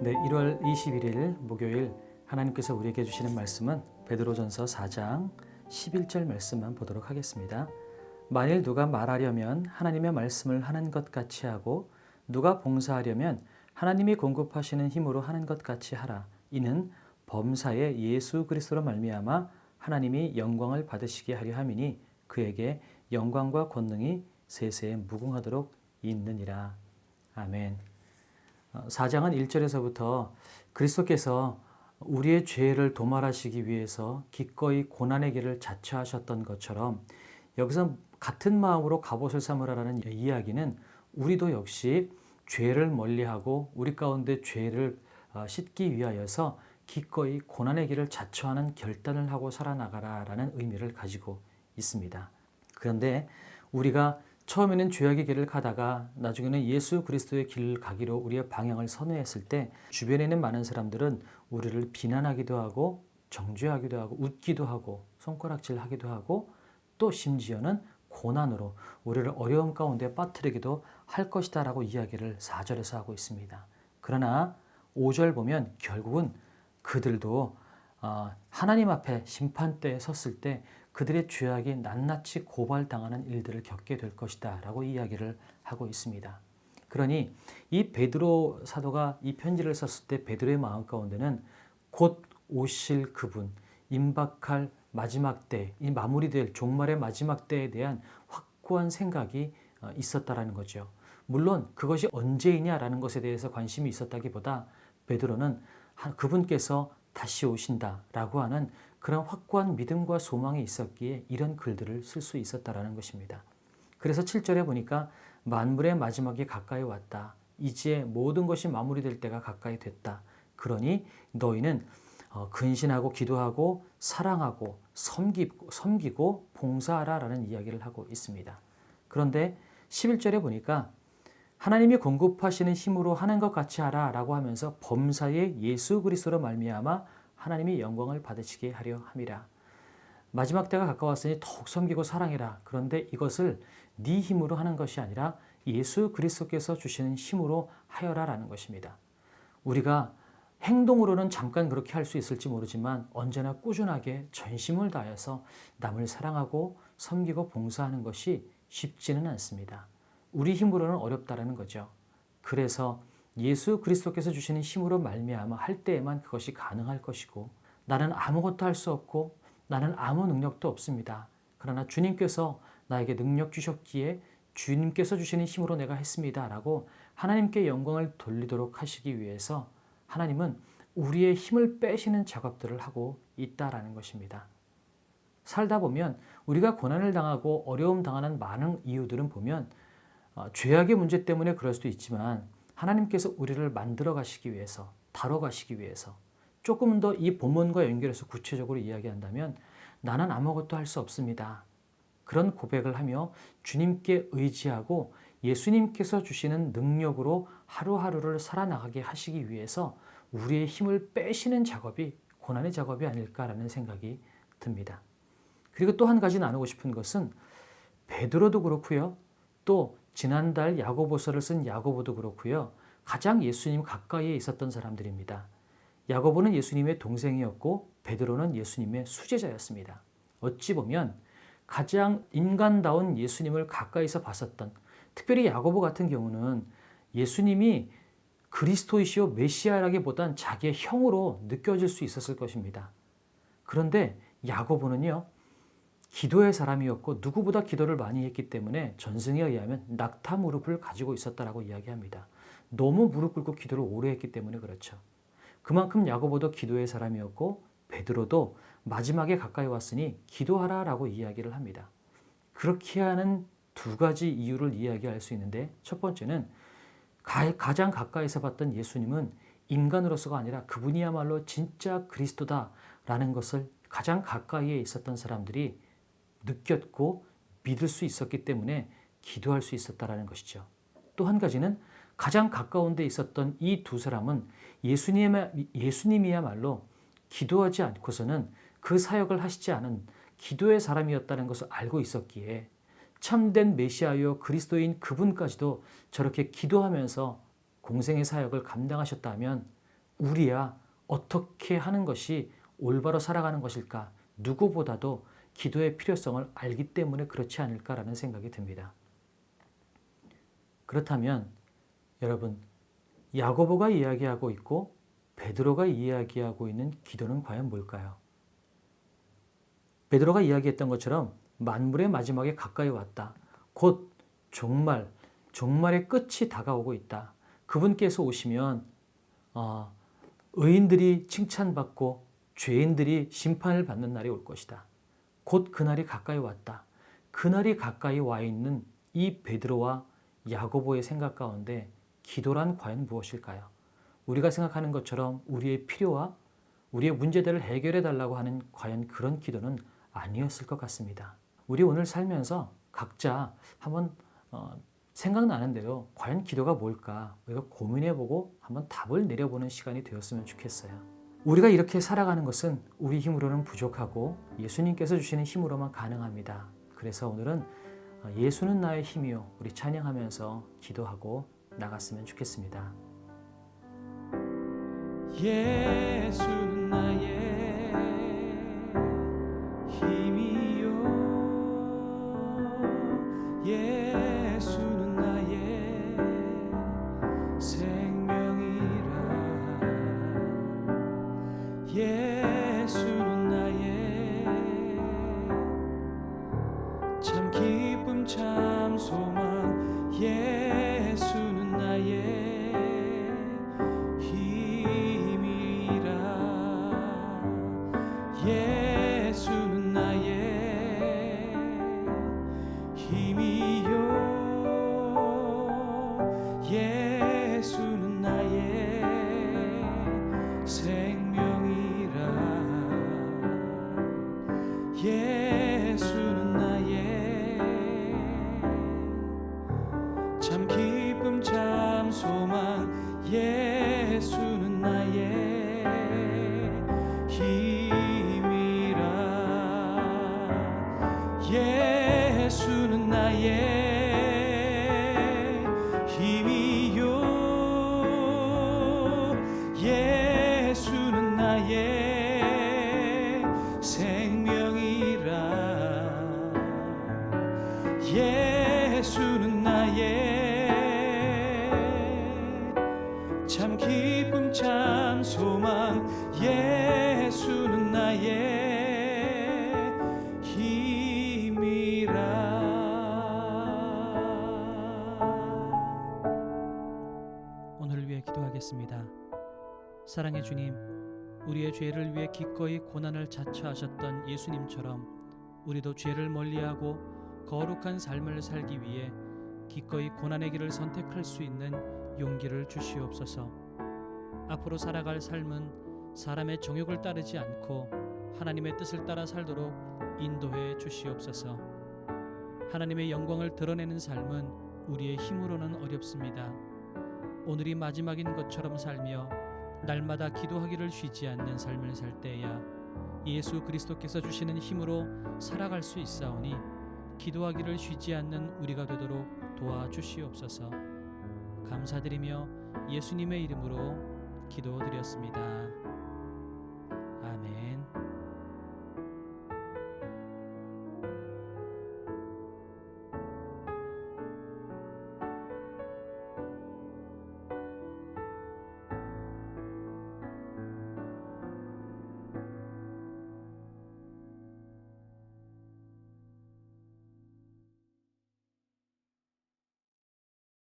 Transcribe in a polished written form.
네, 1월 21일 목요일 하나님께서 우리에게 주시는 말씀은 베드로전서 4장 11절 말씀만 보도록 하겠습니다. 만일 누가 말하려면 하나님의 말씀을 하는 것 같이 하고 누가 봉사하려면 하나님이 공급하시는 힘으로 하는 것 같이 하라. 이는 범사에 예수 그리스도로 말미암아 하나님이 영광을 받으시게 하려 함이니 그에게 영광과 권능이 세세에 무궁하도록 있느니라. 아멘. 4장은 1절에서부터 그리스도께서 우리의 죄를 도말하시기 위해서 기꺼이 고난의 길을 자처하셨던 것처럼 여기서 같은 마음으로 갑옷을 삼으라라는 이야기는 우리도 역시 죄를 멀리하고 우리 가운데 죄를 씻기 위하여서 기꺼이 고난의 길을 자처하는 결단을 하고 살아나가라라는 의미를 가지고 있습니다. 그런데 우리가 처음에는 죄악의 길을 가다가 나중에는 예수 그리스도의 길을 가기로 우리의 방향을 선회했을 때 주변에 있는 많은 사람들은 우리를 비난하기도 하고 정죄하기도 하고 웃기도 하고 손가락질하기도 하고 또 심지어는 고난으로 우리를 어려움 가운데 빠뜨리기도 할 것이다 라고 이야기를 4절에서 하고 있습니다. 그러나 5절 보면 결국은 그들도 하나님 앞에 심판대에 섰을 때 그들의 죄악이 낱낱이 고발당하는 일들을 겪게 될 것이다 라고 이야기를 하고 있습니다. 그러니 이 베드로 사도가 이 편지를 썼을 때 베드로의 마음 가운데는 곧 오실 그분, 임박할 마지막 때, 이 마무리될 종말의 마지막 때에 대한 확고한 생각이 있었다라는 거죠. 물론 그것이 언제이냐라는 것에 대해서 관심이 있었다기보다 베드로는 그분께서 다시 오신다라고 하는 그런 확고한 믿음과 소망이 있었기에 이런 글들을 쓸 수 있었다라는 것입니다. 그래서 7절에 보니까 만물의 마지막이 가까이 왔다. 이제 모든 것이 마무리될 때가 가까이 됐다. 그러니 너희는 근신하고 기도하고 사랑하고 섬기고 봉사하라라는 이야기를 하고 있습니다. 그런데 11절에 보니까 하나님이 공급하시는 힘으로 하는 것 같이 하라라고 하면서 범사에 예수 그리스도로 말미암아 하나님이 영광을 받으시게 하려 함이라. 마지막 때가 가까웠으니 더욱 섬기고 사랑해라. 그런데 이것을 네 힘으로 하는 것이 아니라 예수 그리스도께서 주시는 힘으로 하여라라는 것입니다. 우리가 행동으로는 잠깐 그렇게 할 수 있을지 모르지만 언제나 꾸준하게 전심을 다해서 남을 사랑하고 섬기고 봉사하는 것이 쉽지는 않습니다. 우리 힘으로는 어렵다라는 거죠. 그래서 예수 그리스도께서 주시는 힘으로 말미암아 할 때에만 그것이 가능할 것이고 나는 아무것도 할 수 없고 나는 아무 능력도 없습니다. 그러나 주님께서 나에게 능력 주셨기에 주님께서 주시는 힘으로 내가 했습니다. 라고 하나님께 영광을 돌리도록 하시기 위해서 하나님은 우리의 힘을 빼시는 작업들을 하고 있다라는 것입니다. 살다 보면 우리가 고난을 당하고 어려움 당하는 많은 이유들은 보면 죄악의 문제 때문에 그럴 수도 있지만 하나님께서 우리를 만들어 가시기 위해서, 다뤄 가시기 위해서 조금 더 이 본문과 연결해서 구체적으로 이야기한다면 나는 아무것도 할 수 없습니다. 그런 고백을 하며 주님께 의지하고 예수님께서 주시는 능력으로 하루하루를 살아나가게 하시기 위해서 우리의 힘을 빼시는 작업이 고난의 작업이 아닐까라는 생각이 듭니다. 그리고 또 한 가지 나누고 싶은 것은 베드로도 그렇고요. 또 지난달 야고보서를 쓴 야고보도 그렇고요. 가장 예수님 가까이에 있었던 사람들입니다. 야고보는 예수님의 동생이었고 베드로는 예수님의 수제자였습니다. 어찌 보면 가장 인간다운 예수님을 가까이서 봤었던, 특별히 야고보 같은 경우는 예수님이 그리스도이시오 메시아라기보단 자기의 형으로 느껴질 수 있었을 것입니다. 그런데 야고보는요. 기도의 사람이었고 누구보다 기도를 많이 했기 때문에 전승에 의하면 낙타 무릎을 가지고 있었다라고 이야기합니다. 너무 무릎 꿇고 기도를 오래 했기 때문에 그렇죠. 그만큼 야고보도 기도의 사람이었고 베드로도 마지막에 가까이 왔으니 기도하라라고 이야기를 합니다. 그렇게 하는 두 가지 이유를 이야기할 수 있는데 첫 번째는 가장 가까이서 봤던 예수님은 인간으로서가 아니라 그분이야말로 진짜 그리스도다라는 것을 가장 가까이에 있었던 사람들이 느꼈고 믿을 수 있었기 때문에 기도할 수 있었다라는 것이죠. 또 한 가지는 가장 가까운 데 있었던 이 두 사람은 예수님이야말로 기도하지 않고서는 그 사역을 하시지 않은 기도의 사람이었다는 것을 알고 있었기에 참된 메시아요 그리스도인 그분까지도 저렇게 기도하면서 공생의 사역을 감당하셨다면 우리야 어떻게 하는 것이 올바로 살아가는 것일까? 누구보다도 기도의 필요성을 알기 때문에 그렇지 않을까라는 생각이 듭니다. 그렇다면 여러분, 야고보가 이야기하고 있고 베드로가 이야기하고 있는 기도는 과연 뭘까요? 베드로가 이야기했던 것처럼 만물의 마지막에 가까이 왔다. 곧 종말의 끝이 다가오고 있다. 그분께서 오시면 의인들이 칭찬받고 죄인들이 심판을 받는 날이 올 것이다. 곧 그날이 가까이 왔다. 그날이 가까이 와 있는 이 베드로와 야고보의 생각 가운데 기도란 과연 무엇일까요? 우리가 생각하는 것처럼 우리의 필요와 우리의 문제들을 해결해 달라고 하는 과연 그런 기도는 아니었을 것 같습니다. 우리 오늘 살면서 각자 한번 생각나는 대로 과연 기도가 뭘까 우리가 고민해보고 한번 답을 내려보는 시간이 되었으면 좋겠어요. 우리가 이렇게 살아가는 것은 우리 힘으로는 부족하고 예수님께서 주시는 힘으로만 가능합니다. 그래서 오늘은 예수는 나의 힘이요 우리 찬양하면서 기도하고 나갔으면 좋겠습니다. 예수는 나의 힘이요 예수는 나의 생명이라 예수는 나의 참 기쁨 참 소망 예수는 나의 예수는 나의 힘이요 예수는 나의 생명이라 예수는 나의 참 기쁨 참 소망 예수는 나의 예수는 나의 힘이요 예수는 나의 생명이라 예수는 나의 참 기쁨 참 소망 예수는 나의 오늘 위해 기도하겠습니다. 사랑의 주님, 우리의 죄를 위해 기꺼이 고난을 자처하셨던 예수님처럼 우리도 죄를 멀리하고 거룩한 삶을 살기 위해 기꺼이 고난의 길을 선택할 수 있는 용기를 주시옵소서. 앞으로 살아갈 삶은 사람의 정욕을 따르지 않고 하나님의 뜻을 따라 살도록 인도해 주시옵소서. 하나님의 영광을 드러내는 삶은 우리의 힘으로는 어렵습니다. 오늘이 마지막인 것처럼 살며 날마다 기도하기를 쉬지 않는 삶을 살 때야 예수 그리스도께서 주시는 힘으로 살아갈 수 있사오니 기도하기를 쉬지 않는 우리가 되도록 도와주시옵소서. 감사드리며 예수님의 이름으로 기도드렸습니다.